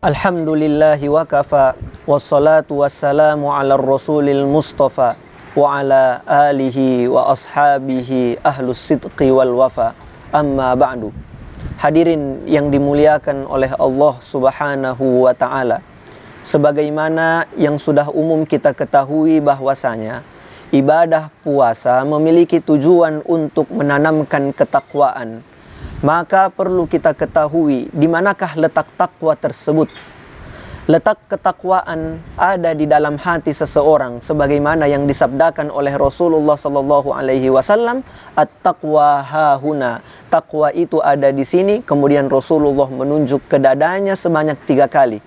Alhamdulillahi wa kafa, wassalatu wassalamu ala rasulil mustafa wa ala alihi wa ashabihi ahlus sidqi wal wafa, amma ba'du. Hadirin yang dimuliakan oleh Allah subhanahu wa ta'ala, sebagaimana yang sudah umum kita ketahui bahwasanya ibadah puasa memiliki tujuan untuk menanamkan ketakwaan. Maka perlu kita ketahui di manakah letak takwa tersebut. Letak ketakwaan ada di dalam hati seseorang, sebagaimana yang disabdakan oleh Rasulullah sallallahu alaihi wasallam, at-taqwa hahuna. Takwa itu ada di sini. Kemudian Rasulullah menunjuk ke dadanya sebanyak 3 kali.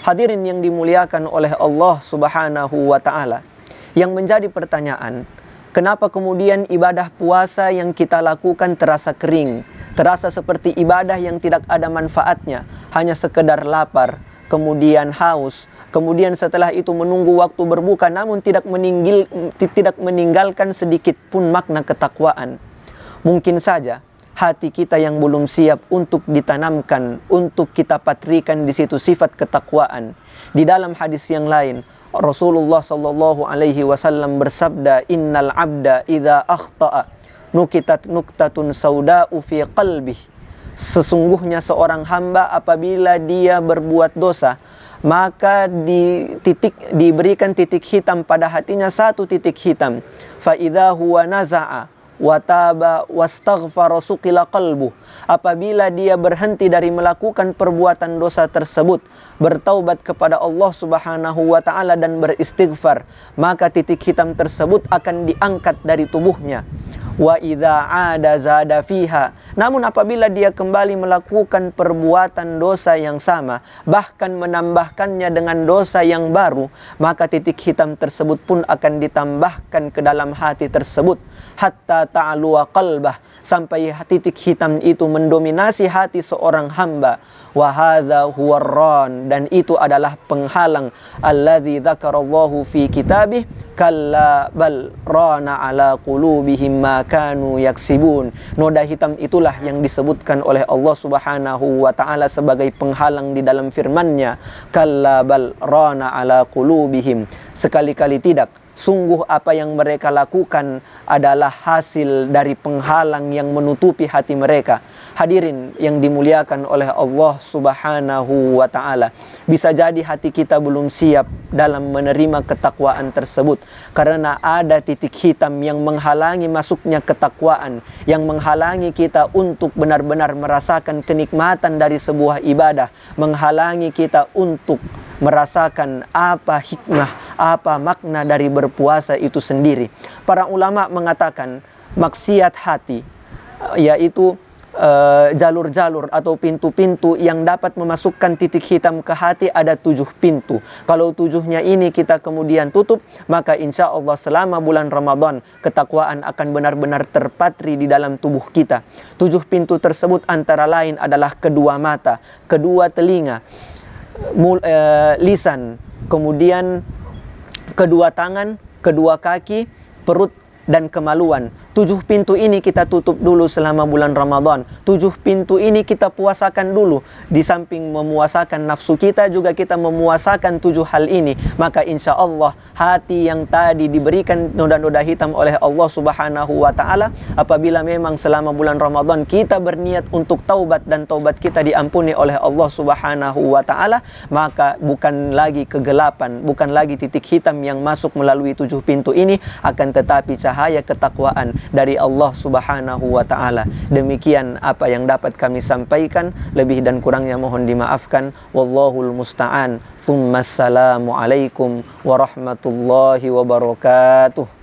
Hadirin yang dimuliakan oleh Allah subhanahu wa ta'ala, yang menjadi pertanyaan, kenapa kemudian ibadah puasa yang kita lakukan terasa kering, terasa seperti ibadah yang tidak ada manfaatnya, hanya sekedar lapar, kemudian haus, kemudian setelah itu menunggu waktu berbuka, namun tidak meninggalkan sedikit pun makna ketakwaan. Mungkin saja hati kita yang belum siap untuk ditanamkan, untuk kita patrikan di situ sifat ketakwaan. Di dalam hadis yang lain, Rasulullah sallallahu alaihi wasallam bersabda, innal abda idza akhta'a nukitat nuktatun sauda'u fi qalbih. Sesungguhnya seorang hamba apabila dia berbuat dosa, maka diberikan titik hitam pada hatinya, 1 titik hitam. Fa idza huwa naza'a wa taba wastaghfara suqila qalbuh. Apabila dia berhenti dari melakukan perbuatan dosa tersebut, bertaubat kepada Allah subhanahu wa ta'ala dan beristighfar, maka titik hitam tersebut akan diangkat dari tubuhnya. Wa idza 'ada zada fiha. Namun apabila dia kembali melakukan perbuatan dosa yang sama, bahkan menambahkannya dengan dosa yang baru, maka titik hitam tersebut pun akan ditambahkan ke dalam hati tersebut, hatta ta'luwa qalbah, sampai titik hitam itu mendominasi hati seorang hamba. Wa hadza huwa ar-ran, dan itu adalah penghalang. Alladzi dzakarallahu fi kitabih, kalla bal rana ala qulubihim ma kanu yaksibun. Noda hitam itulah yang disebutkan oleh Allah subhanahu wa ta'ala sebagai penghalang di dalam firman-Nya, kalla bal rana ala qulubihim. Sekali-kali tidak, sungguh apa yang mereka lakukan adalah hasil dari penghalang yang menutupi hati mereka. Hadirin yang dimuliakan oleh Allah subhanahu wa ta'ala, bisa jadi hati kita belum siap dalam menerima ketakwaan tersebut, karena ada titik hitam yang menghalangi masuknya ketakwaan, yang menghalangi kita untuk benar-benar merasakan kenikmatan dari sebuah ibadah, menghalangi kita untuk merasakan apa hikmah, apa makna dari berpuasa itu sendiri. Para ulama mengatakan maksiat hati, yaitu jalur-jalur atau pintu-pintu yang dapat memasukkan titik hitam ke hati, ada 7 pintu. Kalau 7-nya ini kita kemudian tutup, maka insya Allah selama bulan Ramadan ketakwaan akan benar-benar terpatri di dalam tubuh kita. 7 pintu tersebut antara lain adalah kedua mata, kedua telinga, lisan, kemudian kedua tangan, kedua kaki, perut, dan kemaluan. 7 pintu ini kita tutup dulu selama bulan Ramadan. 7 pintu ini kita puasakan dulu. Di samping memuasakan nafsu kita, juga kita memuasakan 7 hal ini. Maka insya Allah hati yang tadi diberikan noda-noda hitam oleh Allah subhanahu wa ta'ala, apabila memang selama bulan Ramadan kita berniat untuk taubat dan taubat kita diampuni oleh Allah subhanahu wa ta'ala, maka bukan lagi kegelapan, bukan lagi titik hitam yang masuk melalui 7 pintu ini, akan tetapi cahaya ketakwaan dari Allah subhanahu wa ta'ala. Demikian apa yang dapat kami sampaikan, lebih dan kurangnya mohon dimaafkan. Wallahul musta'an. Tsumma assalamu alaikum warahmatullahi wabarakatuh.